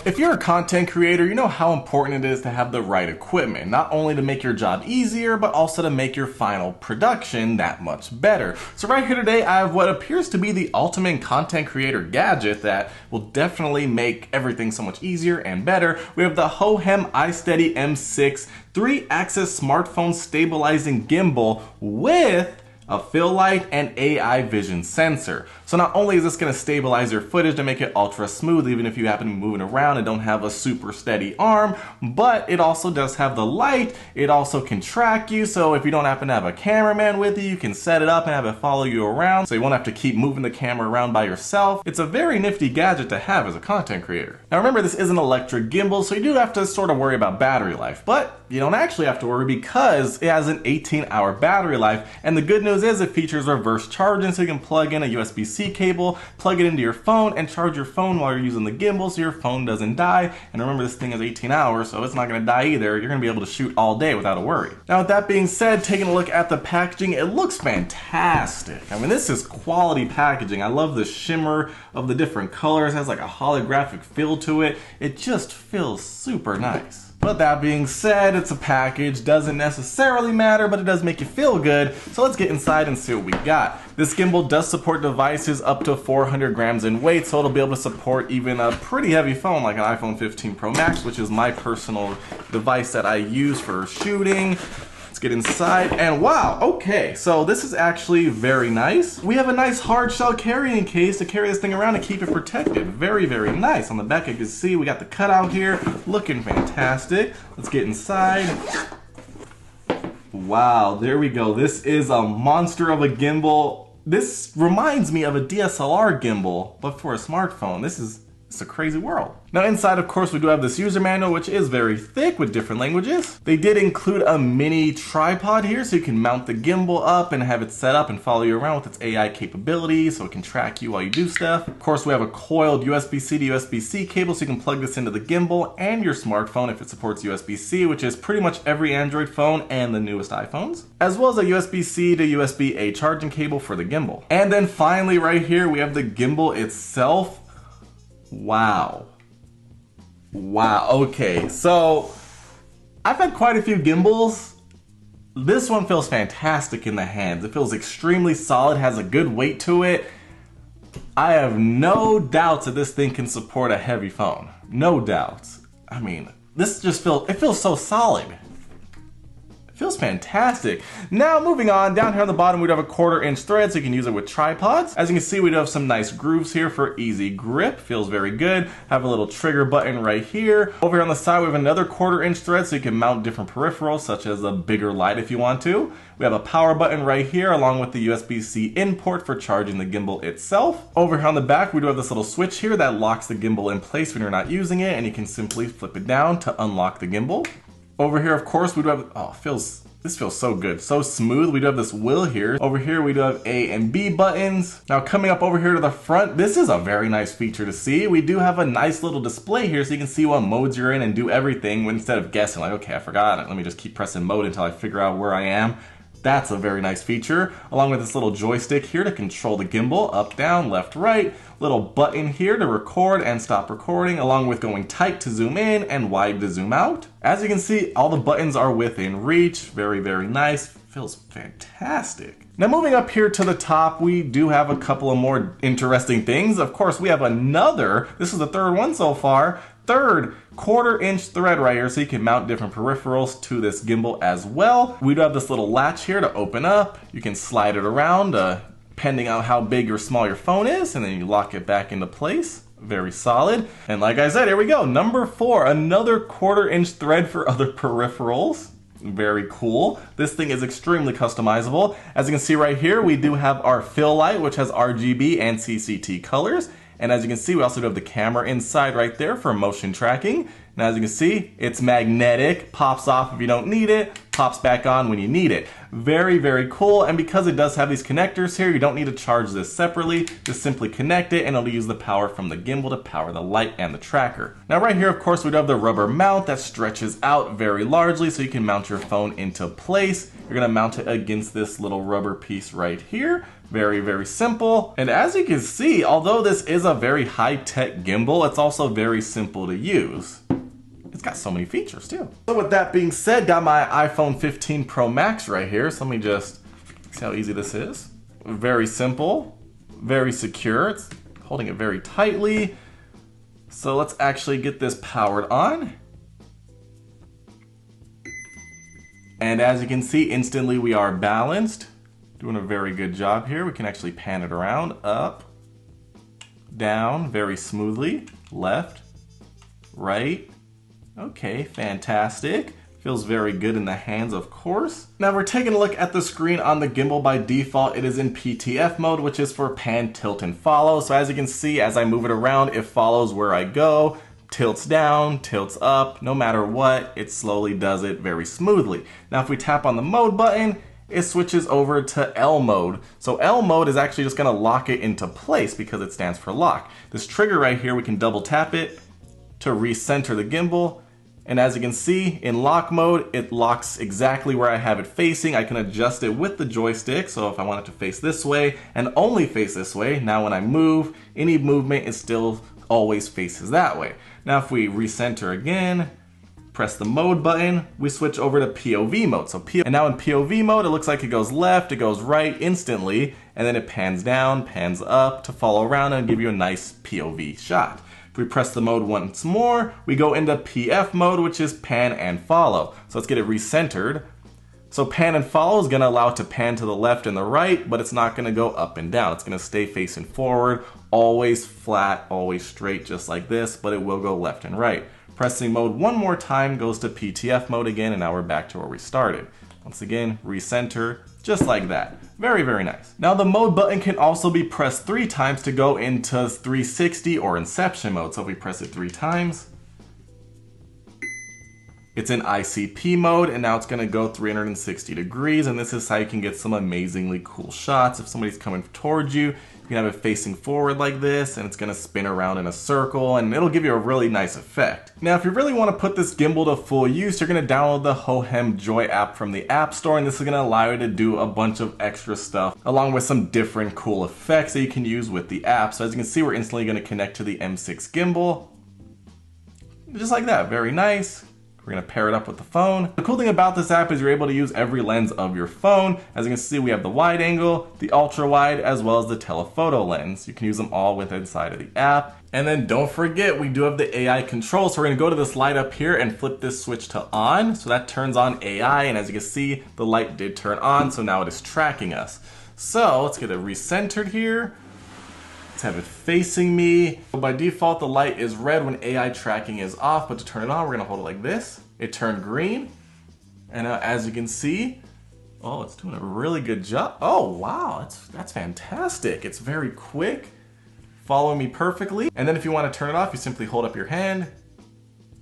If you're a content creator, you know how important it is to have the right equipment, not only to make your job easier, but also to make your final production that much better. So right here today, I have what appears to be the ultimate content creator gadget that will definitely make everything so much easier and better. We have the hohem iSteadyM6 3-axis smartphone stabilizing gimbal with a fill light and AI vision sensor. So not only is this going to stabilize your footage to make it ultra smooth even if you happen to be moving around and don't have a super steady arm, but it also does have the light. It also can track you, so if you don't happen to have a cameraman with you, you can set it up and have it follow you around so you won't have to keep moving the camera around by yourself. It's a very nifty gadget to have as a content creator. Now remember, this is an electric gimbal, so you do have to sort of worry about battery life, but you don't actually have to worry because it has an 18-hour battery life, and the good news is it features reverse charging, so you can plug in a USB-C cable, plug it into your phone, and charge your phone while you're using the gimbal so your phone doesn't die. And remember, this thing is 18 hours, so it's not going to die either. You're going to be able to shoot all day without a worry. Now with that being said, taking a look at the packaging, it looks fantastic. I mean, this is quality packaging. I love the shimmer of the different colors. It has like a holographic feel to it. It just feels super nice. But that being said, it's a package, doesn't necessarily matter, but it does make you feel good. So let's get inside and see what we got. This gimbal does support devices up to 400 grams in weight, so it'll be able to support even a pretty heavy phone like an iPhone 15 Pro Max, which is my personal device that I use for shooting. Let's get inside, and wow, okay, so this is actually very nice. We have a nice hard shell carrying case to carry this thing around and keep it protected. Very, very nice. On the back, you can see we got the cutout here, looking fantastic. Let's get inside. Wow, there we go. This is a monster of a gimbal. This reminds me of a DSLR gimbal, but for a smartphone. It's a crazy world. Now inside, of course, we do have this user manual, which is very thick with different languages. They did include a mini tripod here, so you can mount the gimbal up and have it set up and follow you around with its AI capabilities, so it can track you while you do stuff. Of course, we have a coiled USB-C to USB-C cable, so you can plug this into the gimbal and your smartphone if it supports USB-C, which is pretty much every Android phone and the newest iPhones, as well as a USB-C to USB-A charging cable for the gimbal. And then finally, right here, we have the gimbal itself. Wow. Wow, okay, so I've had quite a few gimbals. This one feels fantastic in the hands. It feels extremely solid, has a good weight to it. I have no doubts that this thing can support a heavy phone. No doubts. I mean, this just feels so solid. Feels fantastic. Now moving on, down here on the bottom we do have a 1/4 inch thread so you can use it with tripods. As you can see, we do have some nice grooves here for easy grip. Feels very good. Have a little trigger button right here. Over here on the side we have another 1/4 inch thread so you can mount different peripherals such as a bigger light if you want to. We have a power button right here along with the USB-C in port for charging the gimbal itself. Over here on the back we do have this little switch here that locks the gimbal in place when you're not using it, and you can simply flip it down to unlock the gimbal. Over here, of course, we do have, this feels so good, so smooth. We do have this wheel here. Over here, we do have A and B buttons. Now coming up over here to the front, this is a very nice feature to see. We do have a nice little display here so you can see what modes you're in and do everything instead of guessing like, okay, I forgot it. Let me just keep pressing mode until I figure out where I am. That's a very nice feature, along with this little joystick here to control the gimbal, up, down, left, right. Little button here to record and stop recording, along with going tight to zoom in and wide to zoom out. As you can see, all the buttons are within reach. Very, very nice. Feels fantastic. Now moving up here to the top, we do have a couple of more interesting things. Of course, we have another, this is the third one so far, third 1/4 inch thread right here so you can mount different peripherals to this gimbal as well. We do have this little latch here to open up. You can slide it around depending on how big or small your phone is, and then you lock it back into place. Very solid. And like I said, here we go. Number 4, another 1/4 inch thread for other peripherals. Very cool. This thing is extremely customizable. As you can see right here, we do have our fill light, which has RGB and CCT colors. And as you can see, we also do have the camera inside right there for motion tracking. And as you can see, it's magnetic, pops off if you don't need it, pops back on when you need it. Very, very cool. And because it does have these connectors here, you don't need to charge this separately. Just simply connect it and it'll use the power from the gimbal to power the light and the tracker. Now right here, of course, we do have the rubber mount that stretches out very largely so you can mount your phone into place. You're gonna mount it against this little rubber piece right here. Very, very simple. And as you can see, although this is a very high-tech gimbal, it's also very simple to use. It's got so many features too. So with that being said, got my iPhone 15 Pro Max right here. So let me just see how easy this is. Very simple, very secure. It's holding it very tightly. So let's actually get this powered on. And as you can see, instantly we are balanced. Doing a very good job here. We can actually pan it around, up, down, very smoothly, left, right. Okay, fantastic. Feels very good in the hands, of course. Now we're taking a look at the screen on the gimbal. By default, it is in PTF mode, which is for pan, tilt, and follow. So as you can see, as I move it around, it follows where I go. Tilts down, tilts up, no matter what, it slowly does it very smoothly. Now if we tap on the mode button, it switches over to L mode. So L mode is actually just gonna lock it into place because it stands for lock. This trigger right here, we can double tap it to recenter the gimbal. And as you can see, in lock mode, it locks exactly where I have it facing. I can adjust it with the joystick. So if I want it to face this way and only face this way, now when I move, any movement is still always faces that way. Now if we recenter again, press the mode button, we switch over to POV mode. And now in POV mode, it looks like it goes left, it goes right instantly, and then it pans down, pans up to follow around and give you a nice POV shot. If we press the mode once more, we go into PF mode, which is pan and follow. So let's get it recentered. So pan and follow is gonna allow it to pan to the left and the right, but it's not gonna go up and down. It's gonna stay facing forward, always flat, always straight, just like this, but it will go left and right. Pressing mode one more time goes to PTF mode again, and now we're back to where we started. Once again, recenter, just like that. Very, very nice. Now the mode button can also be pressed 3 times to go into 360 or inception mode. So if we press it 3 times, it's in ICP mode, and now it's gonna go 360 degrees, and this is how you can get some amazingly cool shots. If somebody's coming towards you, you can have it facing forward like this, and it's gonna spin around in a circle, and it'll give you a really nice effect. Now, if you really wanna put this gimbal to full use, you're gonna download the hohem Joy app from the App Store, and this is gonna allow you to do a bunch of extra stuff, along with some different cool effects that you can use with the app. So as you can see, we're instantly gonna connect to the M6 gimbal. Just like that, very nice. We're gonna pair it up with the phone. The cool thing about this app is you're able to use every lens of your phone. As you can see, we have the wide angle, the ultra wide, as well as the telephoto lens. You can use them all within inside of the app. And then don't forget, we do have the AI control. So we're gonna go to this light up here and flip this switch to on. So that turns on AI, and as you can see, the light did turn on, so now it is tracking us. So let's get it recentered here. Let's have it facing me. By default, the light is red when AI tracking is off, but to turn it on, we're gonna hold it like this. It turned green. And now as you can see, oh, it's doing a really good job. Oh, wow, that's fantastic. It's very quick, following me perfectly. And then if you wanna turn it off, you simply hold up your hand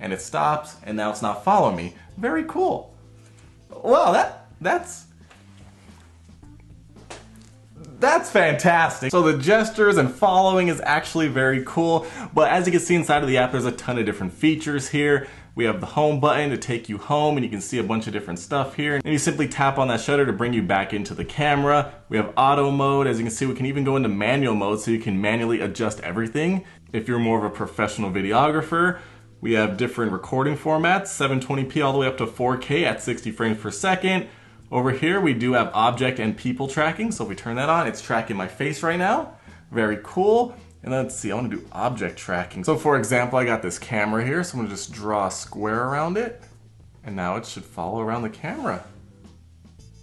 and it stops, and now it's not following me. Very cool. Wow, that's fantastic. So the gestures and following is actually very cool, but as you can see inside of the app, there's a ton of different features here. We have the home button to take you home, and you can see a bunch of different stuff here. And you simply tap on that shutter to bring you back into the camera. We have auto mode. As you can see, we can even go into manual mode, so you can manually adjust everything. If you're more of a professional videographer, we have different recording formats, 720p all the way up to 4K at 60 frames per second. Over here, we do have object and people tracking. So if we turn that on, it's tracking my face right now. Very cool. And let's see, I want to do object tracking. So for example, I got this camera here, so I'm gonna just draw a square around it, and now it should follow around the camera.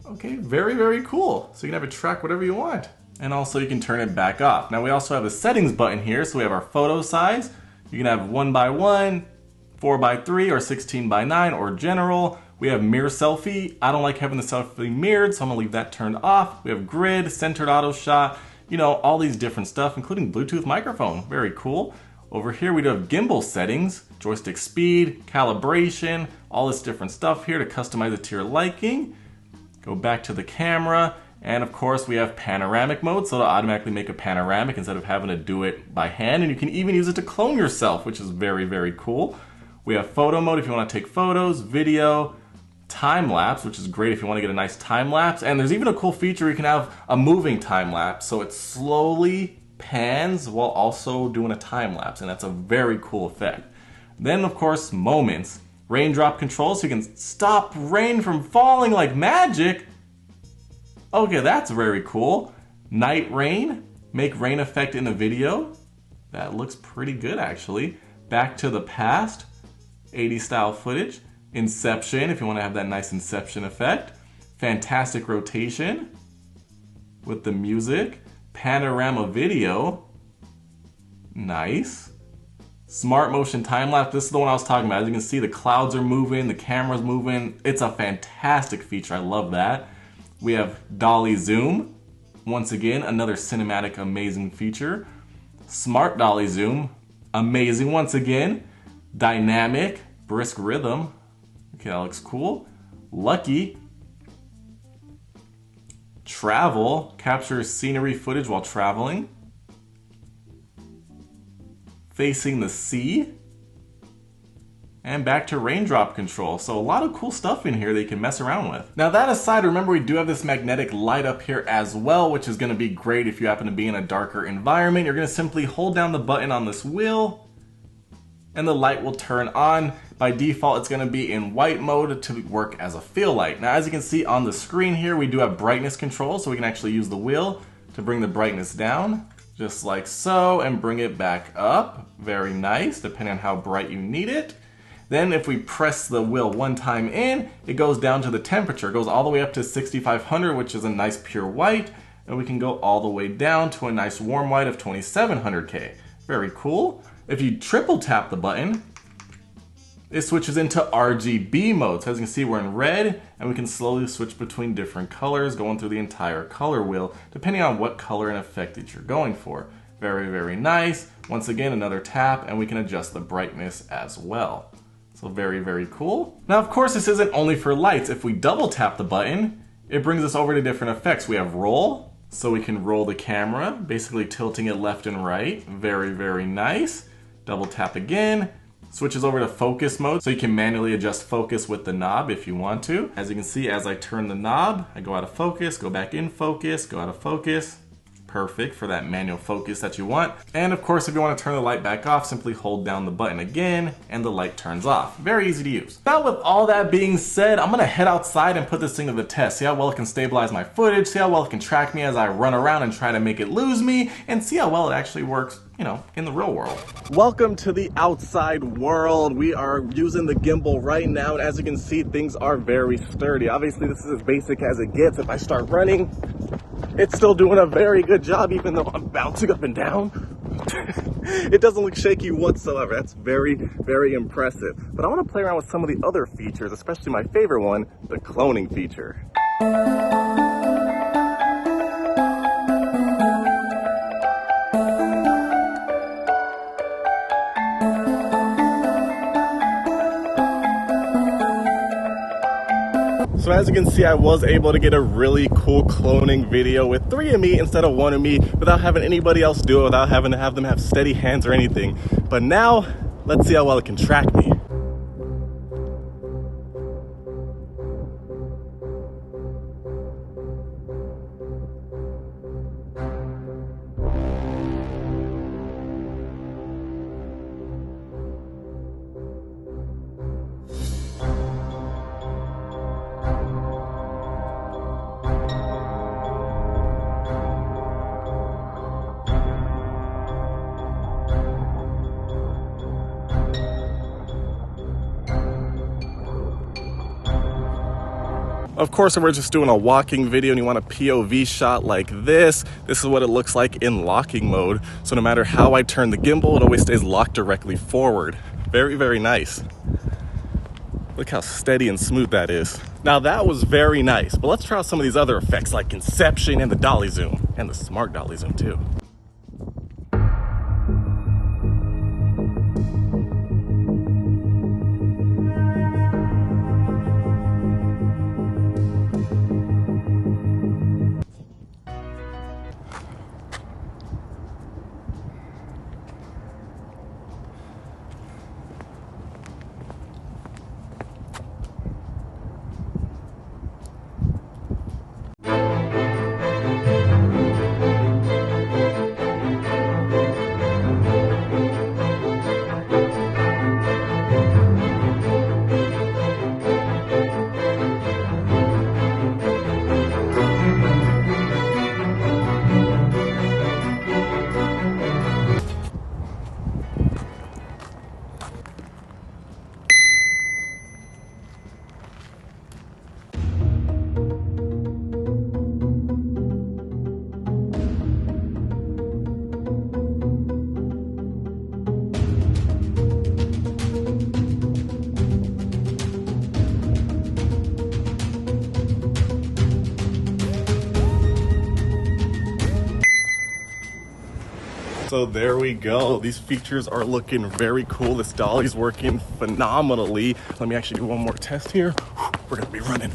Okay, very, very cool. So you can have it track whatever you want. And also you can turn it back off. Now we also have a settings button here, so we have our photo size. You can have 1x1, 4x3, or 16x9, or general. We have mirror selfie. I don't like having the selfie mirrored, so I'm gonna leave that turned off. We have grid, centered auto shot, you know, all these different stuff, including Bluetooth microphone. Very cool. Over here we do have gimbal settings, joystick speed, calibration, all this different stuff here to customize it to your liking. Go back to the camera, and of course we have panoramic mode, so it'll automatically make a panoramic instead of having to do it by hand, and you can even use it to clone yourself, which is very, very cool. We have photo mode if you want to take photos, video, time lapse, which is great if you want to get a nice time lapse, and there's even a cool feature where you can have a moving time lapse, so it slowly pans while also doing a time lapse, and that's a very cool effect. Then of course moments, raindrop control, so you can stop rain from falling like magic. Okay, that's very cool. Night rain, make rain effect in a video. That looks pretty good actually. Back to the past, 80s style footage. Inception, if you want to have that nice inception effect. Fantastic rotation with the music. Panorama video. Nice. Smart motion time lapse. This is the one I was talking about. As you can see, the clouds are moving, the camera's moving. It's a fantastic feature. I love that. We have dolly zoom. Once again, another cinematic amazing feature. Smart dolly zoom. Amazing once again. Dynamic, brisk rhythm. Okay, that looks cool. Lucky. Travel, captures scenery footage while traveling. Facing the sea. And back to raindrop control. So a lot of cool stuff in here that you can mess around with. Now that aside, remember we do have this magnetic light up here as well, which is going to be great if you happen to be in a darker environment. You're going to simply hold down the button on this wheel and the light will turn on. By default, it's going to be in white mode to work as a fill light. Now as you can see on the screen here, we do have brightness control, so we can actually use the wheel to bring the brightness down, just like so, and bring it back up. Very nice, depending on how bright you need it. Then if we press the wheel one time in, it goes down to the temperature. It goes all the way up to 6500, which is a nice pure white. And we can go all the way down to a nice warm white of 2700K. Very cool. If you triple tap the button, it switches into RGB mode. So as you can see, we're in red, and we can slowly switch between different colors, going through the entire color wheel, depending on what color and effect that you're going for. Very, very nice. Once again, another tap, and we can adjust the brightness as well. So very, very cool. Now, of course, this isn't only for lights. If we double tap the button, it brings us over to different effects. We have roll, so we can roll the camera, basically tilting it left and right. Very, very nice. Double tap again, switches over to focus mode, so you can manually adjust focus with the knob if you want to. As you can see, as I turn the knob, I go out of focus, go back in focus, go out of focus. Perfect for that manual focus that you want. And of course, if you want to turn the light back off, simply hold down the button again and the light turns off. Very easy to use. Now with all that being said, I'm gonna head outside and put this thing to the test. See how well it can stabilize my footage, see how well it can track me as I run around and try to make it lose me, and see how well it actually works, you know, in the real world. Welcome to the outside world. We are using the gimbal right now, and as you can see, things are very sturdy. Obviously, this is as basic as it gets. If I start running, it's still doing a very good job, even though I'm bouncing up and down. It doesn't look shaky whatsoever. That's very, very impressive. But I want to play around with some of the other features, especially my favorite one, the cloning feature. So as you can see, I was able to get a really cool cloning video with 3 of me instead of 1 of me without having anybody else do it, without having to have them have steady hands or anything. But now, let's see how well it can track me. Of course, if we're just doing a walking video and you want a POV shot like this is what it looks like in locking mode. So no matter how I turn the gimbal, it always stays locked directly forward. Very, very nice. Look how steady and smooth that is. Now that was very nice, but let's try out some of these other effects like Inception and the dolly zoom, and the smart dolly zoom too. So there we go. These features are looking very cool. This dolly's working phenomenally. Let me actually do one more test here. We're gonna be running.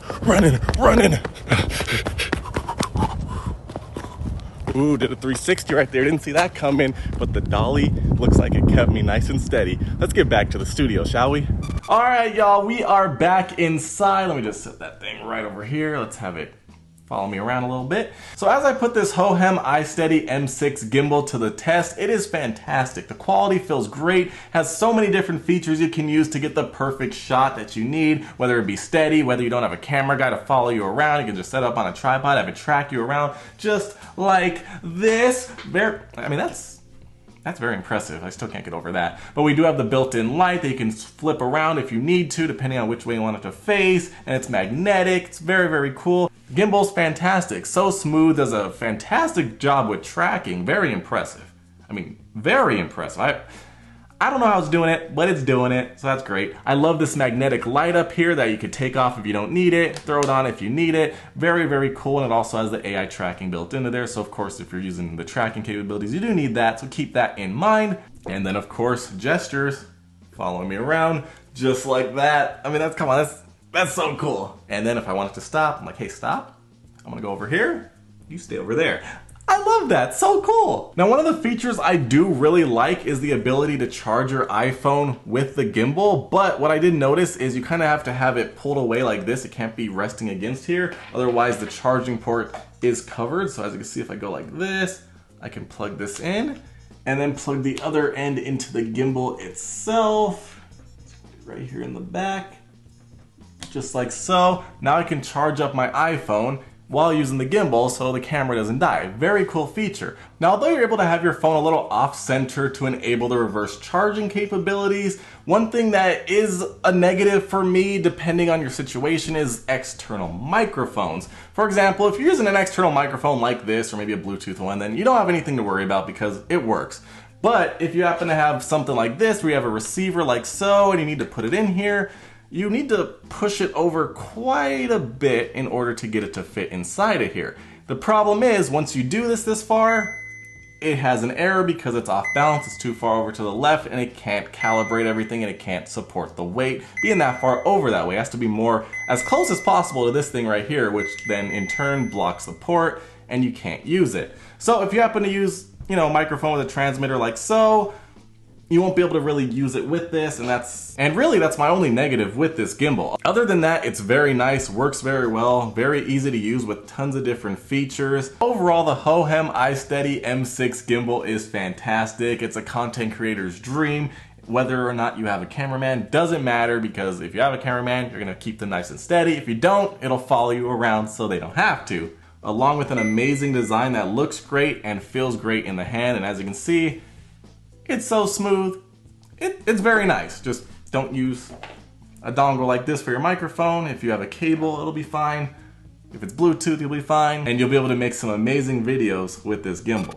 Ooh, did a 360 right there. Didn't see that coming, but the dolly looks like it kept me nice and steady. Let's get back to the studio, shall we? All right, y'all, we are back inside. Let me just set that thing right over here. Let's have it follow me around a little bit. So as I put this hohem iSteadyM6 gimbal to the test, it is fantastic. The quality feels great, has so many different features you can use to get the perfect shot that you need, whether it be steady, whether you don't have a camera guy to follow you around, you can just set up on a tripod, have it track you around, just like this. I mean, that's very impressive. I still can't get over that. But we do have the built-in light that you can flip around if you need to, depending on which way you want it to face, and it's magnetic. It's very, very cool. Gimbal's fantastic. So smooth, does a fantastic job with tracking. Very impressive. I mean, very impressive. I don't know how it's doing it, but it's doing it, so that's great. I love this magnetic light up here that you could take off if you don't need it, throw it on if you need it. Very, very cool, and it also has the AI tracking built into there, so of course if you're using the tracking capabilities, you do need that, so keep that in mind. And then of course, gestures, following me around, just like that. I mean, that's so cool. And then if I want it to stop, I'm like, hey, stop. I'm gonna go over here, you stay over there. I love that, so cool. Now, one of the features I do really like is the ability to charge your iPhone with the gimbal, but what I did notice is you kind of have to have it pulled away like this. It can't be resting against here, otherwise the charging port is covered. So as you can see, if I go like this, I can plug this in and then plug the other end into the gimbal itself, right here in the back, just like so. Now I can charge up my iPhone while using the gimbal so the camera doesn't die. Very cool feature. Now, although you're able to have your phone a little off-center to enable the reverse charging capabilities, one thing that is a negative for me, depending on your situation, is external microphones. For example, if you're using an external microphone like this, or maybe a Bluetooth one, then you don't have anything to worry about because it works. But if you happen to have something like this, where you have a receiver like so, and you need to put it in here, you need to push it over quite a bit in order to get it to fit inside of here. The problem is, once you do this far, it has an error because it's off balance, it's too far over to the left, and it can't calibrate everything, and it can't support the weight being that far over that way. It has to be more, as close as possible to this thing right here, which then in turn blocks the port, and you can't use it. So if you happen to use, a microphone with a transmitter like so, you won't be able to really use it with this, and really that's my only negative with this gimbal. Other than that, it's very nice, works very well, very easy to use with tons of different features. Overall, the hohem iSteadyM6 gimbal is fantastic. It's a content creator's dream. Whether or not you have a cameraman doesn't matter, because if you have a cameraman, you're gonna keep them nice and steady. If you don't, it'll follow you around so they don't have to. Along with an amazing design that looks great and feels great in the hand, and as you can see, it's so smooth. It's very nice. Just don't use a dongle like this for your microphone. If you have a cable, it'll be fine. If it's Bluetooth, you'll be fine. And you'll be able to make some amazing videos with this gimbal.